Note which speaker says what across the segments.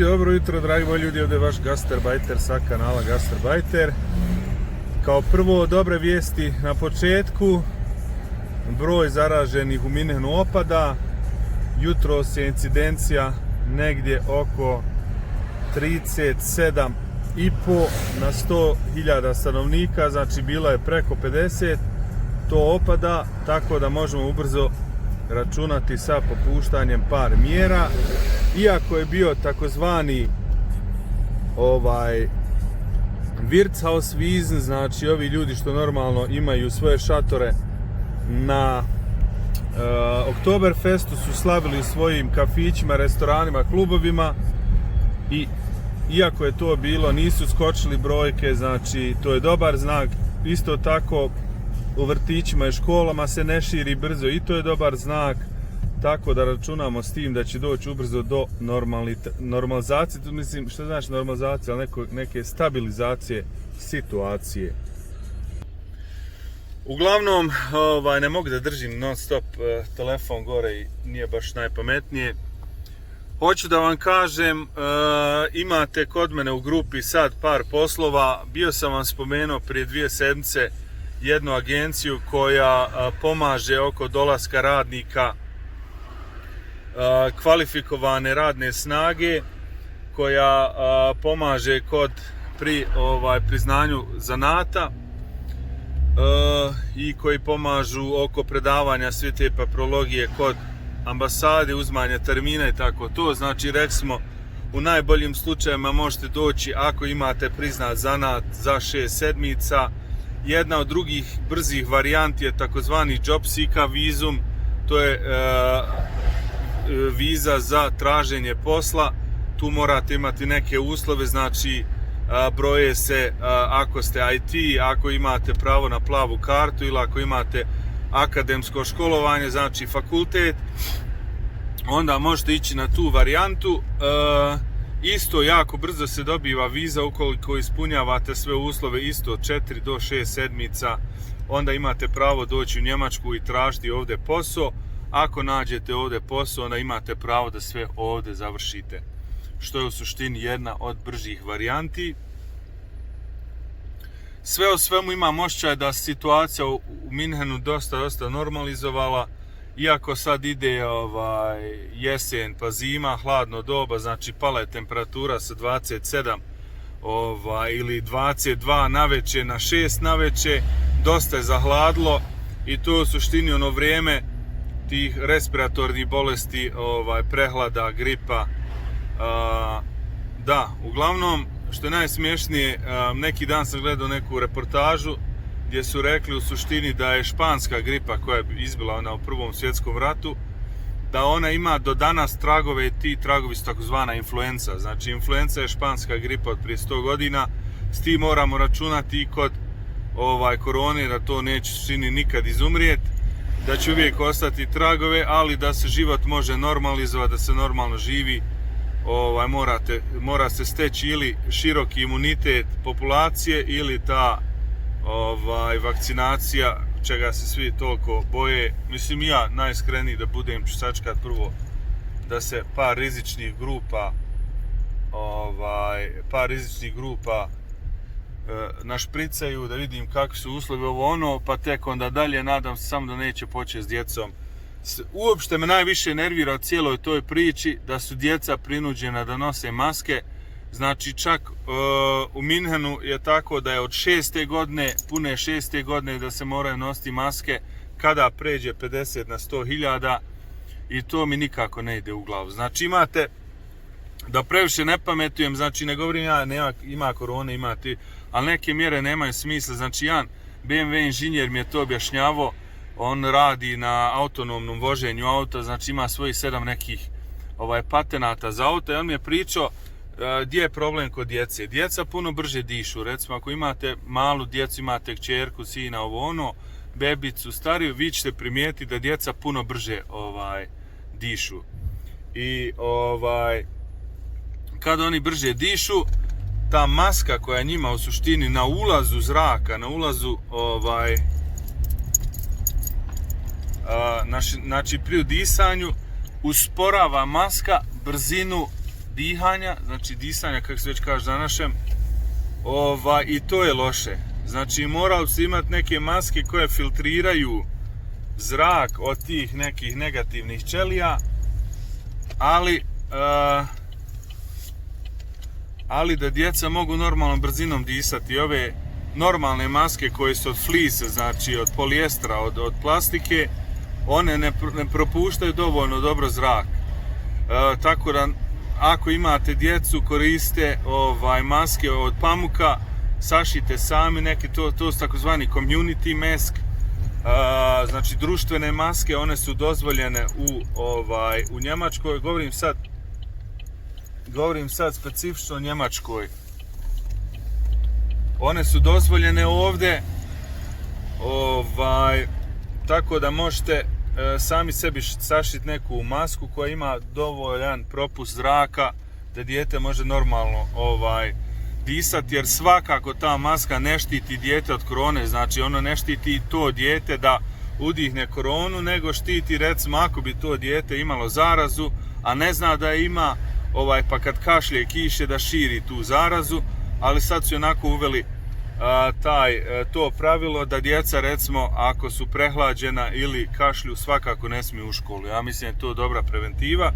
Speaker 1: dobro jutro, dragi moji ljudi, ovdje je vaš Gastarbajter sa kanala Gastarbajter. Kao prvo, dobre vijesti na početku. Broj zaraženih u Minhenu opada. Jutros je incidencija negdje oko 37,5 na 100.000 stanovnika, znači bila je preko 50. To opada, tako da možemo ubrzo računati sa popuštanjem par mjera. Iako je bio takozvani Wirtshauswiesen, znači ovi ljudi što normalno imaju svoje šatore na Oktoberfestu, su slavili u svojim kafićima, restoranima, klubovima, i iako je to bilo, nisu skočili brojke, znači to je dobar znak. Isto tako u vrtićima i školama se ne širi brzo, i to je dobar znak, tako da računamo s tim da će doći ubrzo do normalizacije. Tu mislim, što znači normalizacija, ali neke stabilizacije situacije. Uglavnom, ne mogu da držim non stop telefon gore i nije baš najpametnije. Hoću da vam kažem, imate kod mene u grupi sad par poslova. Bio sam vam spomenuo prije 2 sedmice jednu agenciju koja pomaže oko dolaska radnika, kvalifikovane radne snage, koja pomaže pri priznanju zanata i koji pomažu oko predavanja sve te papirologije kod ambasade, uzmanja termina i tako to. Znači, recimo, u najboljim slučajevima možete doći ako imate priznat zanat za 6 sedmica. Jedna od drugih brzih varijanti je takozvani job seeker vizum. To je viza za traženje posla. Tu morate imati neke uslove, znači broje se ako ste IT, ako imate pravo na plavu kartu ili ako imate akademsko školovanje, znači fakultet, onda možete ići na tu varijantu. Isto jako brzo se dobiva viza ukoliko ispunjavate sve uslove, isto od 4 do 6 sedmica, onda imate pravo doći u Njemačku i tražiti ovdje posao. Ako nađete ovdje posao, onda imate pravo da sve ovdje završite, što je u suštini jedna od bržih varijanti. Sve u svemu imam osjećaj da se situacija u Minhenu dosta normalizovala, iako sad ide jesen pa zima, hladno doba, znači pala je temperatura sa 27 ili 22 naveče na 6 naveče, dosta je zahladilo, i to je u suštini ono vrijeme tih respiratornih bolesti, prehlada, gripa. Da, uglavnom, što je najsmiješnije, neki dan sam gledao neku reportažu gdje su rekli u suštini da je španska gripa koja je izbila u Prvom svjetskom ratu, da ona ima do danas tragove, ti tragovi su takozvana influenca. Znači, influenca je španska gripa od prije 100 godina, s tim moramo računati i kod korone, da to neće u suštini nikad izumrijeti, da će uvijek ostati tragove, ali da se život može normalizovati, da se normalno živi. Mora se steći ili široki imunitet populacije ili ta vakcinacija, čega se svi toliko boje. Mislim, ja najiskreniji da budem ću sačekat prvo da se par rizičnih grupa našpricaju, da vidim kakvi su uslovi pa tek onda dalje. Nadam se samo da neće početi s djecom. Uopšte me najviše nervira u cijeloj toj priči da su djeca prinuđena da nose maske. Znači, čak u Minhenu je tako da je od 6. godine, pune 6. godine, da se moraju nositi maske kada pređe 50 na 100.000, i to mi nikako ne ide u glavu. Znači, imate, da previše ne pametujem, znači ne govorim ima korone, imate, ali neke mjere nemaju smisla. Znači, jedan BMW inženjer mi je to objašnjavao. On radi na autonomnom voženju auta, znači ima svojih 7 nekih patenata za auto, i on mi je pričao gdje je problem kod djece. Djeca puno brže dišu. Recimo, ako imate malu djecu, imate kćerku, sina, bebicu, stariju, vi ćete primijetiti da djeca puno brže dišu. I kad oni brže dišu, ta maska koja je njima u suštini na ulazu zraka, na ulazu znači pri udisanju, usporava maska brzinu dihanja, znači disanja kako se već kaže na našem, i to je loše. Znači morali su imati neke maske koje filtriraju zrak od tih nekih negativnih ćelija, ali da djeca mogu normalnom brzinom disati. Ove normalne maske koje su od flisa, znači od polijestra, od plastike, one ne propuštaju dovoljno dobro zrak. Tako da ako imate djecu, koriste maske od pamuka, sašite sami neke, to su takozvani community mask, znači društvene maske, one su dozvoljene u Njemačkoj. Govorim sad specifično o Njemačkoj. One su dozvoljene ovdje, tako da možete sami sebi sašiti neku masku koja ima dovoljan propust zraka da dijete može normalno disati, jer svakako ta maska ne štiti dijete od korone, znači ono ne štiti to dijete da udihne koronu, nego štiti, recimo, ako bi to dijete imalo zarazu, a ne zna da je ima, pa kad kašlje, kiše, da širi tu zarazu, ali sad su onako uveli to pravilo da djeca, recimo, ako su prehlađena ili kašlju, svakako ne smiju u školu. Ja mislim da je to dobra preventiva.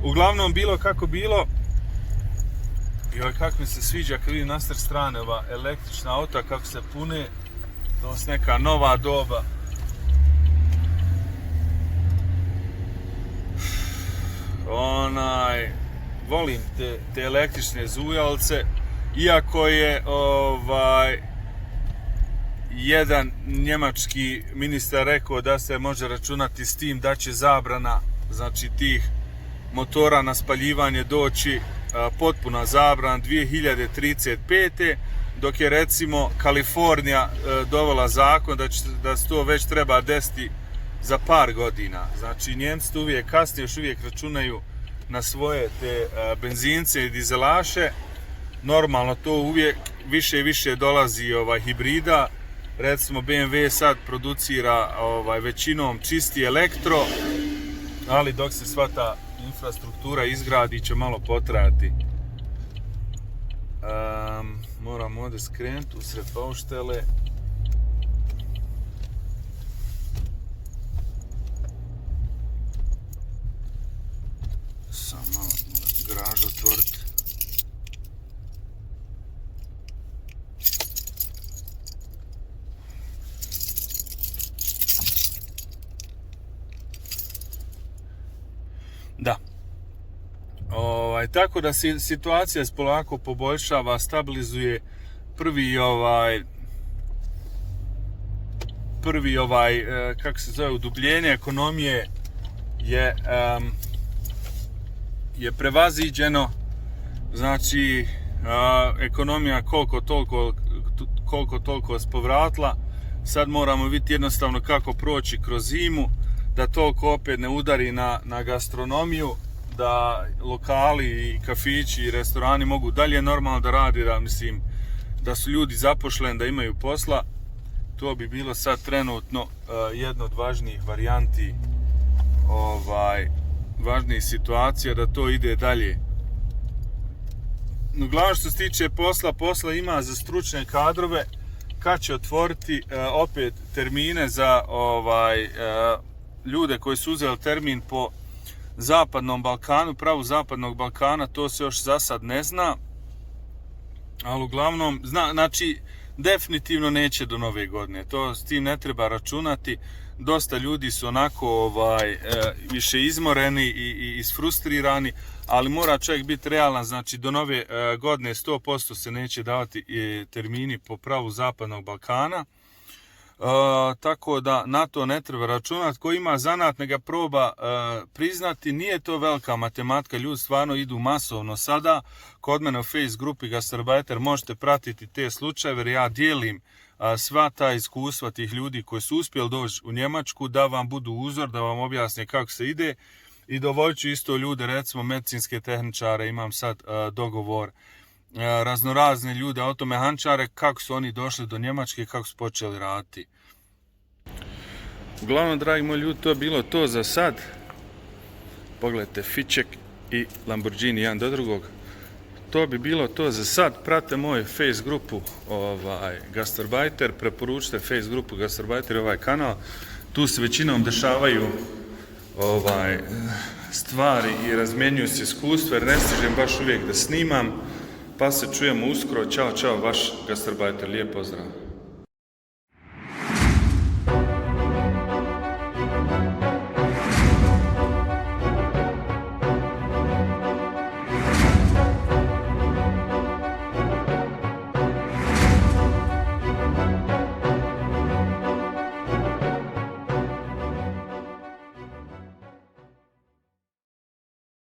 Speaker 1: Uglavnom, bilo kako bilo, joj, kako mi se sviđa kad vidim na strane ova električna auta kako se pune, to je neka nova doba. Volim te električne zujalce, iako je jedan njemački ministar rekao da se može računati s tim da će zabrana, znači, tih motora na spaljivanje doći, potpuna zabrana 2035. dok je, recimo, Kalifornija dovela zakon da se to već treba desiti za par godina. Znači, Njemci to uvijek kasnije, još uvijek računaju na svoje te benzince i dizelaše. Normalno to uvijek više i više dolazi hibrida. Recimo BMW sad producira većinom čisti elektro, ali dok se sva ta infrastruktura izgradi će malo potrajati. Moram ovdje skrenuti usred pauštele. Samo malo garažu otvoriti. Da. Tako da situacija se polako poboljšava, stabilizuje. Prvi kako se zove, udubljenje ekonomije je prevaziđeno. Znači, ekonomija koliko toliko se povratila. Sad moramo vidjeti jednostavno kako proći kroz zimu, da toliko opet ne udari na gastronomiju, da lokali i kafići i restorani mogu dalje normalno da radi, da su ljudi zaposleni, da imaju posla. To bi bilo sad trenutno jedna od važnijih varijanti, važnijih situacija, da to ide dalje. Uglavnom, što se tiče posla ima za stručne kadrove. Kad će otvoriti opet termine za ljude koji su uzeli termin po Zapadnom Balkanu, pravu Zapadnog Balkana, to se još za sad ne zna, ali uglavnom, znači, definitivno neće do nove godine, s tim ne treba računati. Dosta ljudi su onako više izmoreni i isfrustrirani, ali mora čovjek biti realan, znači do nove godine 100% se neće davati termini po pravu Zapadnog Balkana. Tako da na to ne treba računati. Ko ima zanat, neka proba priznati. Nije to velika matematika, ljudi stvarno idu masovno sada. Kod mene u Face grupi Gastarbajter možete pratiti te slučajeve, jer ja dijelim sva ta iskustva tih ljudi koji su uspjeli doći u Njemačku, da vam budu uzor, da vam objasne kako se ide, i dovoljit ću isto ljude, recimo medicinske tehničare, imam sad dogovor, raznorazne ljude, automehančare, kako su oni došli do Njemačke i kako su počeli raditi. Uglavnom, dragi moji ljudi, to je bilo to za sad. Pogledajte fiček i Lamborghini jedan do drugog. To bi bilo to za sad. Prate moju face grupu Gastarbajter, preporučite face grupu Gastarbajter, ovaj kanal. Tu se većinom dešavaju stvari i razmjenjuju se iskustva, jer ne stižem baš uvijek da snimam. Pa se čujemo uskoro. Ćao, vaš Gastarbajter. Lijep pozdrav.